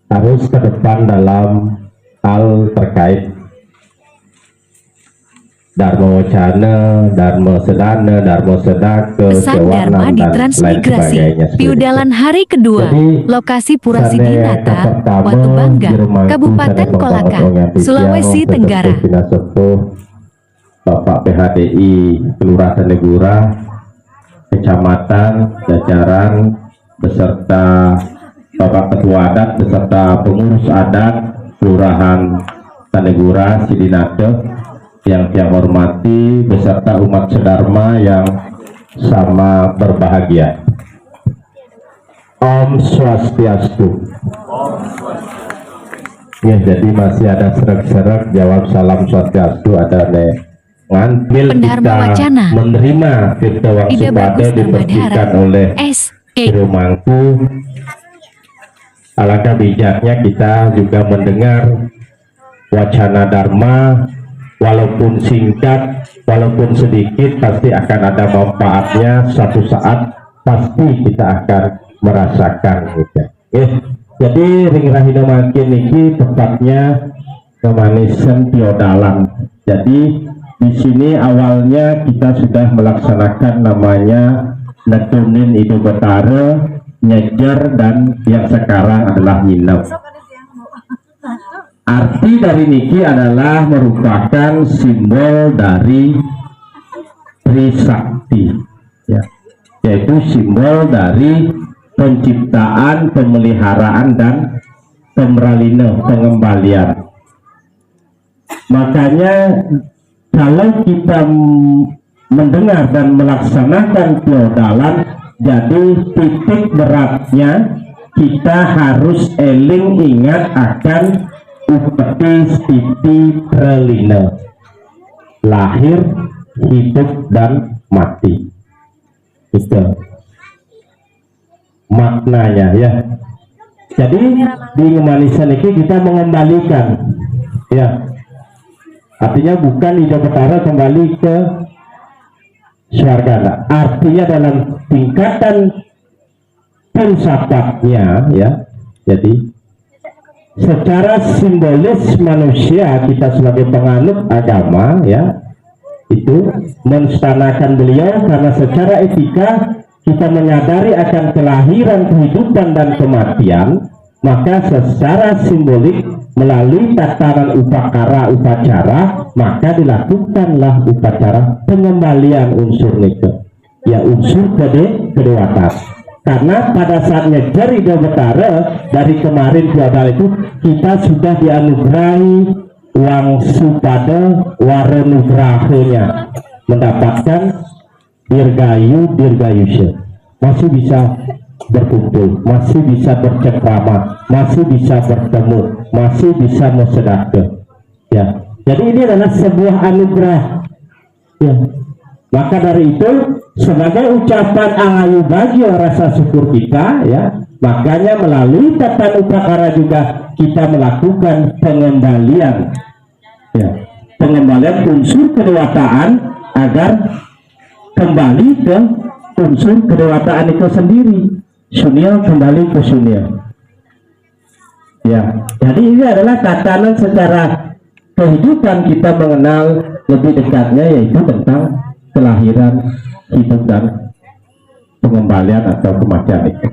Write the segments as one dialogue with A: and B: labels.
A: harus ke depan dalam hal terkait Dharma Wacana, Dharma Sedana, Dharma Sedaka,
B: Pesan Dharma ditransmigrasi. Piudalan hari kedua.
A: Jadi,
B: Lokasi Pura Sidinata, Watu Bangga, Kabupaten Kolaka, Sulawesi Tenggara.
A: Bapak PHDI Kelurahan Negura, Kecamatan, jajaran, beserta Bapak Ketua Adat, beserta pengurus adat Kelurahan Tanegura, Sidinata, yang saya hormati, beserta umat sedharma yang sama berbahagia. Om Swastiastu. Ya, jadi masih ada serak-serak jawab salam Swastiastu, ada ngantil
B: Pendharma
A: kita
B: Wacana.
A: menerima Tirta Wangsupada dibersihkan oleh Guru Mangku. Alangkah bijaknya kita juga mendengar wacana Dharma, walaupun singkat, walaupun sedikit, pasti akan ada manfaatnya. Suatu saat pasti kita akan merasakan gitu. Jadi ring rahina makin ini tepatnya kemanisan piodalan. Jadi di sini awalnya kita sudah melaksanakan namanya netunin Ibu Betara, nyejer, dan yang sekarang adalah nginep. Arti dari niki adalah merupakan simbol dari Trisakti, ya, yaitu simbol dari penciptaan, pemeliharaan, dan pengembalian. Makanya kalau kita mendengar dan melaksanakan piodalan, jadi titik beratnya kita harus eling ingat akan upeti stiti prelina, lahir, hidup, dan mati. Itu maknanya, ya. Jadi di Ngemanisan ini kita mengembalikan, ya, artinya bukan Ida Betara kembali ke Swargana, artinya dalam tingkatan filsafatnya, ya. Jadi secara simbolis manusia, kita sebagai penganut agama, ya, itu menstanakan beliau karena secara etika kita menyadari akan kelahiran, kehidupan, dan kematian. Maka secara simbolik melalui tataran upacara, maka dilakukanlah upacara pengembalian unsur nike, ya, unsur kedewatan. Karena pada saat nyejer Ida Betara dari kemarin piodal itu, kita sudah dianugerahi Wangsupada Waranugrahanya, mendapatkan dirgayusya, masih bisa berkumpul, masih bisa bercengkrama, masih bisa bertemu, masih bisa bersedekah, ya. Jadi ini adalah sebuah anugerah, ya. Maka dari itu, sebagai ucapan angayu bagi rasa syukur kita, ya, makanya melalui tata upacara juga kita melakukan pengembalian, ya, pengembalian unsur kedewataan agar kembali ke unsur kedewataan itu sendiri, sunia kembali ke sunia, ya. Jadi ini adalah tatanan secara kehidupan kita mengenal lebih dekatnya, yaitu tentang kelahiran, hidup, dan pengembalian atau kematian itu.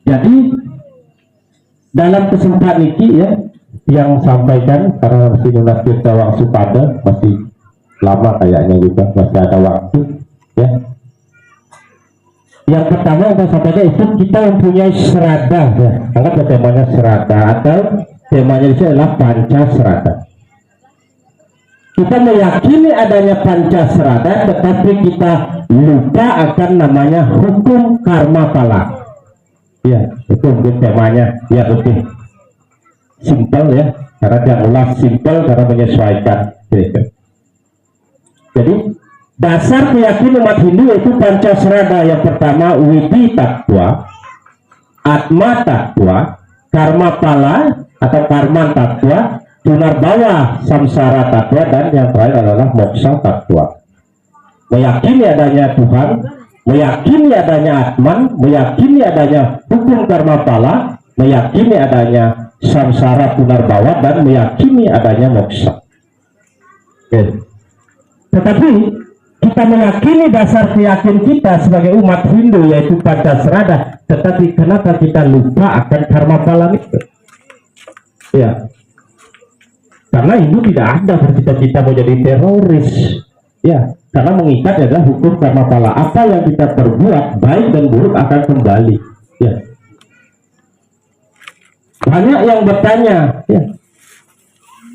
A: Jadi dalam kesempatan ini, ya, yang sampaikan karena masih Nuna Tirta Wangsupada masih lama kayaknya juga, masih ada waktu, ya. Yang pertama yang saya sampaikan itu kita mempunyai serada, ya. Anggap temanya serada, atau temanya itu adalah Pancasrada. Kita meyakini adanya Pancasrada, tetapi kita lupa akan namanya hukum karma pala. Ya, itu mungkin temanya, ya, lebih simpel, ya, karena dia ulas simpel karena menyesuaikan. Jadi dasar keyakinan umat Hindu yaitu Pancasrada. Yang pertama Widi Tattva, Atma Tattva, Karma Pala atau Karman Tattva, Punarbawa Samsara Tattva, dan yang terakhir adalah Moksa Tattva. Meyakini adanya Tuhan, meyakini adanya Atman, meyakini adanya hukum hukum karma pala, meyakini adanya samsara punarbawa, dan meyakini adanya moksa. Oke. Tetapi kita meyakini dasar keyakinan kita sebagai umat Hindu yaitu Pancasrada, tetapi kenapa kita lupa akan karma pala itu? Ya, karena Hindu tidak ada bercita-cita mau jadi teroris. Ya, karena mengikat adalah hukum karma pala. Apa yang kita perbuat baik dan buruk akan kembali. Ya, banyak yang bertanya, ya,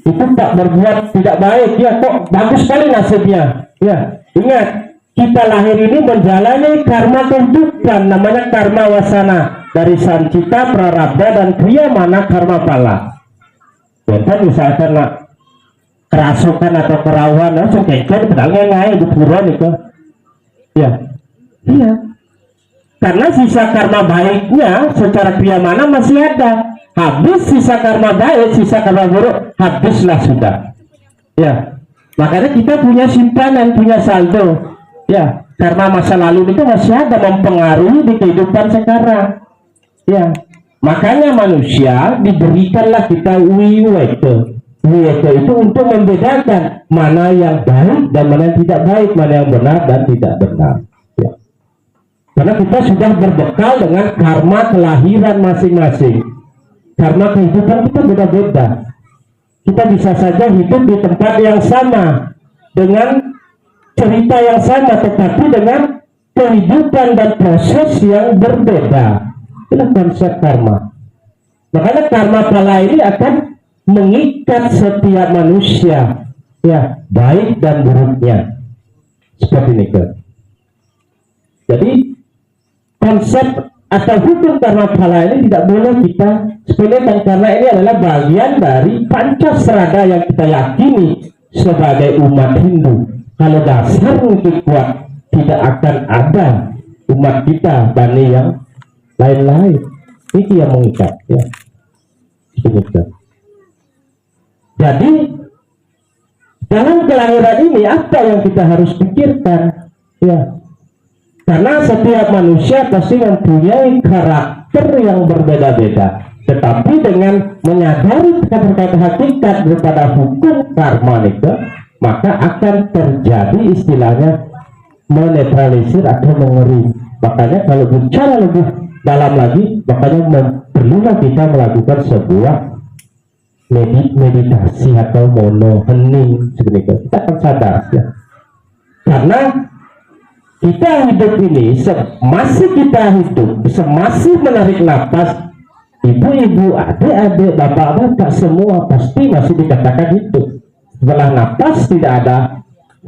A: itu tak berbuat tidak baik, ya kok bagus sekali nasibnya. Ya, ingat, kita lahir ini menjalani karma kehidupan, namanya karma wasana, dari sancita, prarabdha, dan kriya mana karma pala. Contoh misalkan nak kerasukan atau kerawan, sengkekan pedangnya ngai di buron itu. Ya, iya. Karena sisa karma baiknya secara kriya mana masih ada. Habis sisa karma baik, sisa karma buruk, habislah sudah. Ya, makanya kita punya simpanan, punya saldo. Ya, karena masa lalu itu masih ada mempengaruhi di kehidupan sekarang. Ya, makanya manusia diberikanlah kita wiwete. Wiwete itu untuk membedakan mana yang baik dan mana yang tidak baik, mana yang benar dan tidak benar. Ya. Karena kita sudah berbekal dengan karma kelahiran masing-masing. Karena kehidupan kita beda-beda. Kita bisa saja hidup di tempat yang sama, dengan cerita yang sama, tetapi dengan kehidupan dan proses yang berbeda. Itulah konsep karma. Makanya karma pala ini akan mengikat setiap manusia, ya, baik dan buruknya. Seperti ini kan. Jadi konsep atau hukum karma pala ini tidak boleh kita sepelekan, karena ini adalah bagian dari Pancasrada yang kita yakini sebagai umat Hindu. Kalau dasar untuk kuat, tidak akan ada umat kita bani yang lain-lain. Ini yang mengikat, ya. Jadi dalam kelahiran ini apa yang kita harus pikirkan, ya? Karena setiap manusia pasti mempunyai karakter yang berbeda-beda, tetapi dengan menyadari terkait hakikat daripada hukum karma itu, maka akan terjadi istilahnya menetralisir atau mengering. Makanya kalau bicara lebih dalam lagi, makanya perlulah kita melakukan sebuah meditasi atau mono hening sebenarnya. Kita akan sadar, ya. Karena kita hidup ini, masih kita hidup, masih menarik nafas, ibu-ibu, adik-adik, bapak-bapak, semua pasti masih dikatakan hidup. Setelah nafas tidak ada,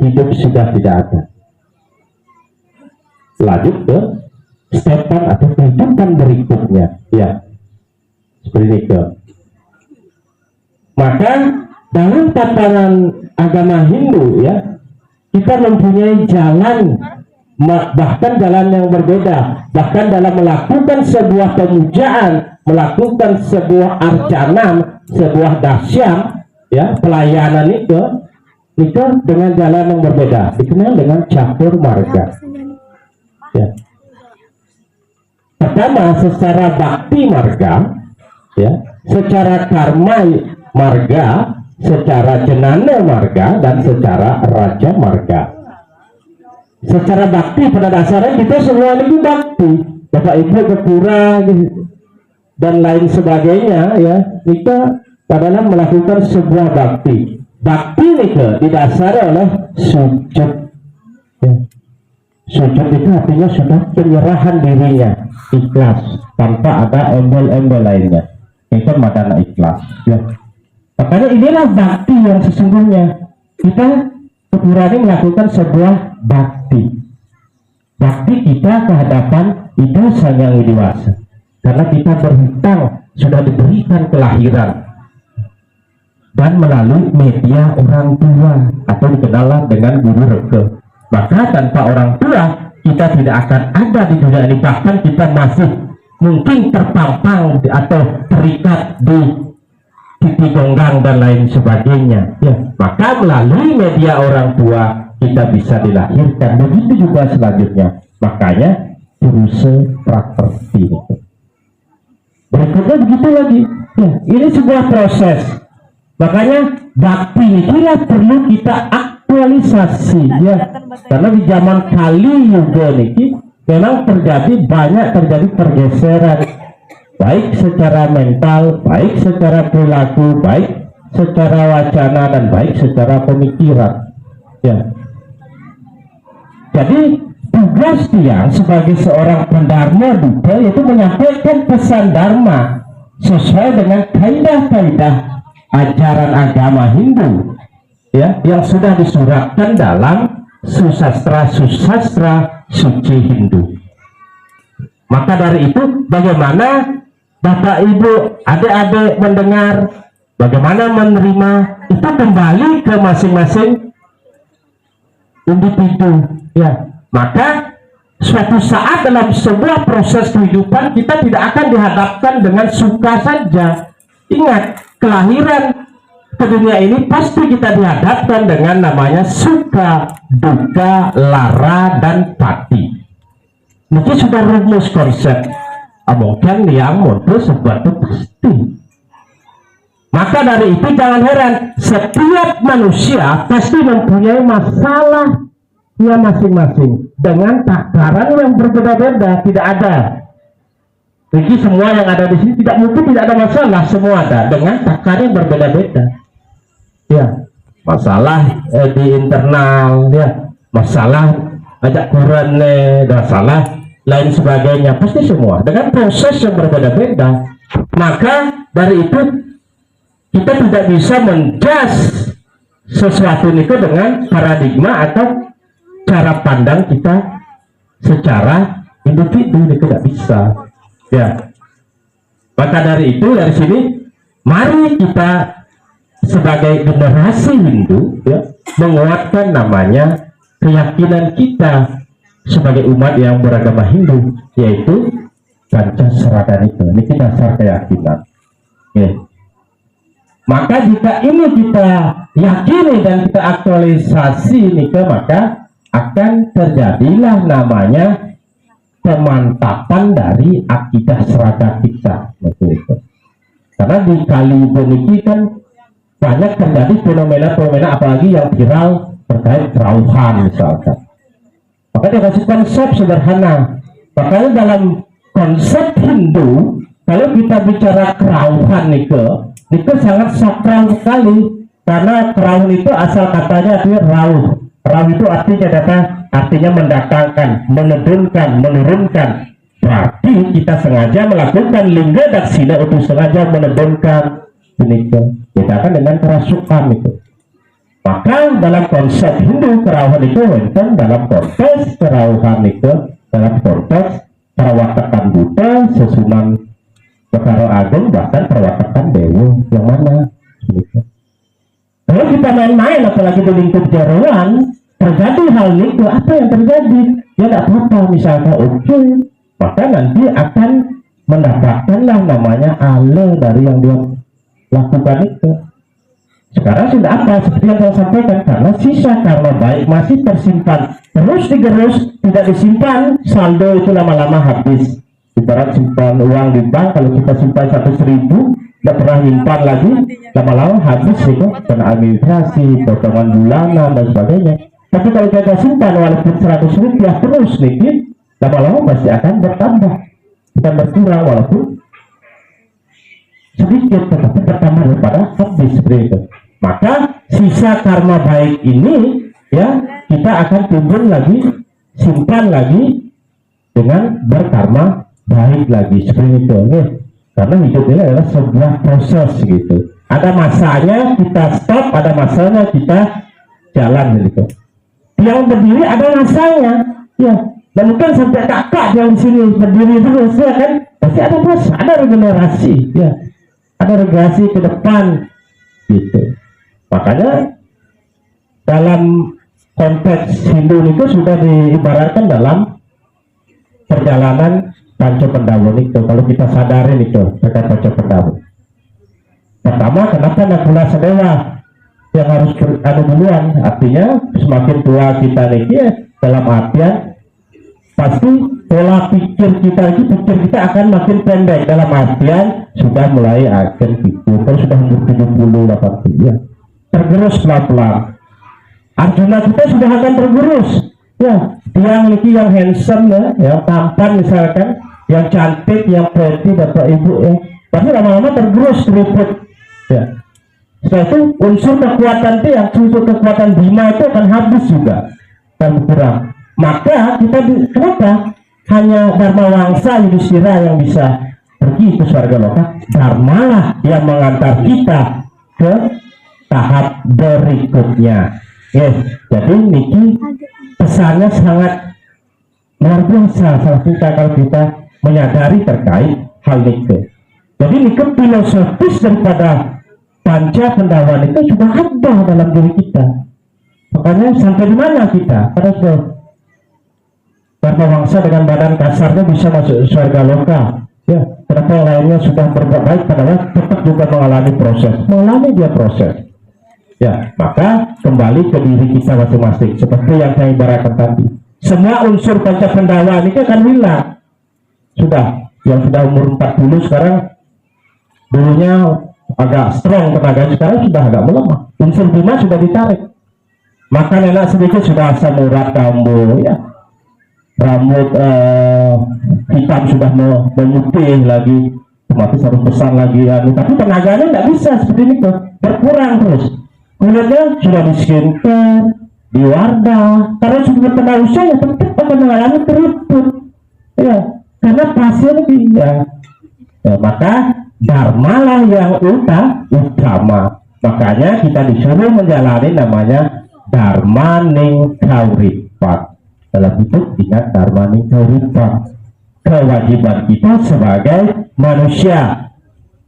A: hidup sudah tidak ada. Lanjut ke stepan atau kehidupan berikutnya, ya, seperti itu. Maka dalam tatanan agama Hindu, ya, kita mempunyai jalan, bahkan jalan yang berbeda, bahkan dalam melakukan sebuah pemujaan, melakukan sebuah arcana, sebuah dasyam, ya, pelayanan itu dengan jalan yang berbeda, dikenal dengan catur marga. Ya. Pertama secara bakti marga, ya, secara karma marga, secara jenana marga, dan secara raja marga. Secara bakti pada dasarnya kita semua ini bakti, bapak ibu ke pura dan lain sebagainya, ya, kita adalah melakukan sebuah bakti. Bakti ini didasari oleh sujud, ya. Sujud itu artinya sudah penyerahan dirinya, ikhlas, tanpa ada embel-embel lainnya. Itu makna ikhlas, ya. Makanya inilah bakti yang sesungguhnya. Kita berani melakukan sebuah bakti. Bakti kita kehadapan itu sang yang dewasa. Karena kita berhutang, sudah diberikan kelahiran. Dan melalui media orang tua, atau dikenal dengan guru reke. Maka tanpa orang tua, kita tidak akan ada di dunia ini. Bahkan kita masih mungkin terpampang atau terikat di titik gonggang dan lain sebagainya, ya. Maka melalui media orang tua kita bisa dilahirkan. Begitu juga selanjutnya. Makanya Purusa Prakerti, berikutnya begitu lagi. Ya, ini sebuah proses. Makanya bakti ini perlu kita aktualisasi ya. Karena di zaman Kali Yuga ini memang banyak terjadi pergeseran, baik secara mental, baik secara perilaku, baik secara wacana, dan baik secara pemikiran ya. Jadi tugas dia sebagai seorang pendharma duta yaitu menyampaikan pesan dharma sesuai dengan kaidah-kaidah ajaran agama Hindu ya, yang sudah disuratkan dalam susastra suci Hindu. Maka dari itu, bagaimana Bapak Ibu adik-adik mendengar, bagaimana menerima, itu kembali ke masing-masing individu ya. Maka suatu saat dalam sebuah proses kehidupan kita tidak akan dihadapkan dengan suka saja. Ingat, kelahiran ke dunia ini pasti kita dihadapkan dengan namanya suka, duka, lara, dan pati. Mungkin sudah rumus konsep mungkin yang muncul sesuatu pasti. Maka dari itu jangan heran, setiap manusia pasti mempunyai masalah ya masing-masing dengan takaran yang berbeda-beda. Tidak ada, jadi semua yang ada di sini tidak mungkin tidak ada masalah, semua ada dengan takaran yang berbeda-beda ya. Masalah di internal ya, masalah ada kurang, masalah lain sebagainya, pasti semua dengan proses yang berbeda-beda. Maka dari itu kita tidak bisa menjudge sesuatu itu dengan paradigma atau cara pandang kita secara individu, itu tidak bisa ya. Maka dari itu, dari sini mari kita sebagai generasi Hindu ya, menguatkan namanya keyakinan kita sebagai umat yang beragama Hindu, yaitu Pancasradanita. Ini dasar keyakinan ya. Maka jika ini kita yakini dan kita aktualisasi ini, maka akan terjadilah namanya pemantapan dari akidah serada kita. Betul. Karena di Kali ini kan banyak terjadi fenomena-fenomena, apalagi yang viral terkait kerauhan misalkan. Maka dia kasih konsep sederhana. Makanya dalam konsep Hindu, kalau kita bicara kerauhan itu sangat sakral sekali. Karena kerauhan itu asal katanya artinya rauh. Rauh itu artinya mendatangkan, menurunkan. Berarti kita sengaja melakukan lingga daksina untuk sengaja menurunkan ini. Bedakan dengan kerasukan itu. Maka dalam konsep Hindu, kerauhan itu dalam konteks kerauhan itu dalam konteks perawatakan Buddha, Sesunan Bekaro Agung, bahkan perawatakan Dewa yang mana gitu. Kalau kita main-main apalagi di lingkup jaruan, terjadi hal itu, apa yang terjadi? Ya tidak apa-apa, misalnya oke, maka nanti akan mendapatkanlah namanya ala dari yang dia lakukan itu. Sekarang sudah apa? Seperti yang saya sampaikan, karena sisa karma baik masih tersimpan, terus digerus, tidak disimpan, saldo itu lama-lama habis. Ibarat simpan uang di bank, kalau kita simpan 100.000, tidak pernah nyimpan lagi, lama-lama habis itu, kena administrasi, potongan bulanan dan sebagainya. Tapi kalau kita simpan walaupun 100 rupiah terus sedikit, lama-lama pasti akan bertambah, bukan berkurang, walaupun sedikit, tetapi bertambah daripada habis seperti itu. Maka sisa karma baik ini ya kita akan timbul lagi, simpan lagi dengan berkarma baik lagi seperti itu nih. Karena hidup ini adalah sebuah proses gitu. Ada masanya kita stop, ada masanya kita jalan gitu. Yang berdiri ada masanya ya. Dan bukan sampai kakak yang di sini berdiri terus ya kan, pasti ada masa, ada regenerasi ya. Ada regenerasi ke depan gitu. Makanya dalam konteks Hindu itu sudah diibaratkan dalam perjalanan Panca Pandawa itu. Kalau kita sadarin itu terkait Panca Pandawa. Pertama, kenapa Nakula Sadewa yang harus ada duluan? Artinya semakin tua kita nih dalam artian pasti pola pikir kita akan makin pendek, dalam artian sudah mulai akan pikir kalau sudah umur 70 80 ya tergerus pelan-pelan. Arjuna kita sudah akan tergerus ya, yang handsome ya, yang tampan misalkan, yang cantik, yang pretty bapak ibu ya, tapi lama-lama tergerus keriput ya. Setelah itu unsur kekuatan itu, yang unsur kekuatan Bima itu akan habis juga, akan berkurang. Maka kita kenapa hanya Dharma Wangsa Yudhistira yang bisa pergi ke surga loka? Dharmalah yang mengantar kita ke tahap berikutnya. Yes, jadi niki pesannya sangat luar biasa kalau kita menyadari terkait hal itu. Jadi niki filosofis daripada panca pendawan itu sudah ada dalam diri kita. Makanya sampai di mana kita? Pada Dharma Wangsa dengan badan kasarnya bisa masuk surga loka. Ya, kenapa yang lainnya sudah berbuat baik padahal tetap juga mengalami proses. Ya, maka kembali ke diri kita masing-masing. Seperti yang saya ibaratkan tadi, semua unsur panca pendawa ini akan hilang. Sudah, yang sudah umur 40 sekarang dulunya agak strong tenaganya, sekarang sudah agak melemah. Unsur Bima sudah ditarik. Makan enak sedikit sudah asam urat kambuh ya. Rambut hitam sudah memutih lagi, otomatis harus besar lagi ya. Tapi tenaganya tidak bisa seperti itu, berkurang terus. Kulitnya sudah di skincare, di Wardah, karena sudah bertambah usia ya tetap akan mengalami keriput ya, karena pasien dia ya, maka Dharma lah yang utama. Makanya kita disuruh menjalani namanya Dharma Ningkauripat. Dalam hidup ingat Dharma Ningkauripat, kewajiban kita sebagai manusia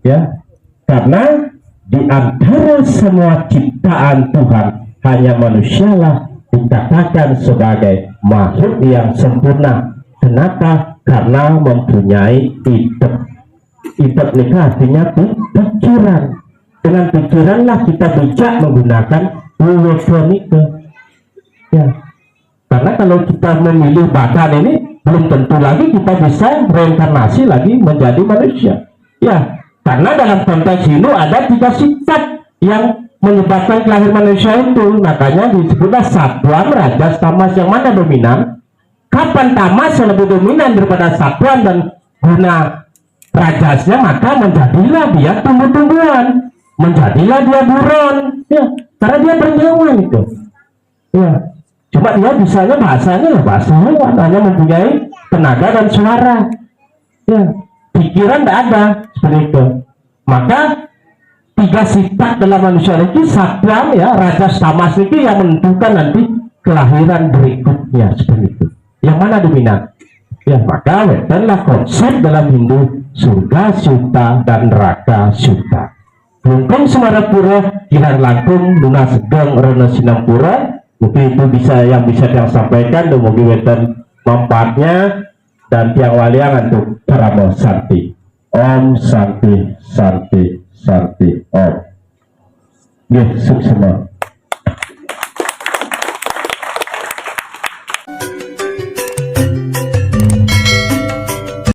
A: ya, karena di antara semua ciptaan Tuhan hanya manusialah dikatakan sebagai makhluk yang sempurna. Kenapa? Karena mempunyai hidup. Hidup itu artinya pikiran. Dengan pikiranlah kita bijak menggunakan wiwedonika ya. Karena kalau kita memilih badan ini, belum tentu lagi kita bisa reinkarnasi lagi menjadi manusia ya. Karena dalam konteks Hindu ada 3 sifat yang menyebabkan kelahiran manusia itu. Makanya disebutlah Sattwan, Rajas, Tamas. Yang mana dominan? Kapan tamas lebih dominan daripada Sattwan dan guna rajasnya, maka menjadilah dia tumbuh-tumbuhan, menjadilah dia buron ya, karena dia bernyawa itu ya. Cuma dia bisanya bahasanya bahasa hewan, hanya mempunyai tenaga dan suara ya, pikiran tidak ada seperti itu. Maka 3 sifat dalam manusia ini, Sattwan ya, Rajas, Tamas itu yang menentukan nanti kelahiran berikutnya seperti itu. Yang mana dominan ya? Maka wettenlah konsep dalam Hindu surga syuta dan neraka syuta. Lungkung Semarapura kiran langkung lunas segeng rena sinampura. Mungkin itu bisa yang disampaikan. Dumugi wetten manfaatnya dan tiang waliang untuk Paramo Santi. Om Santi Santi Santi Om. Yesus semua.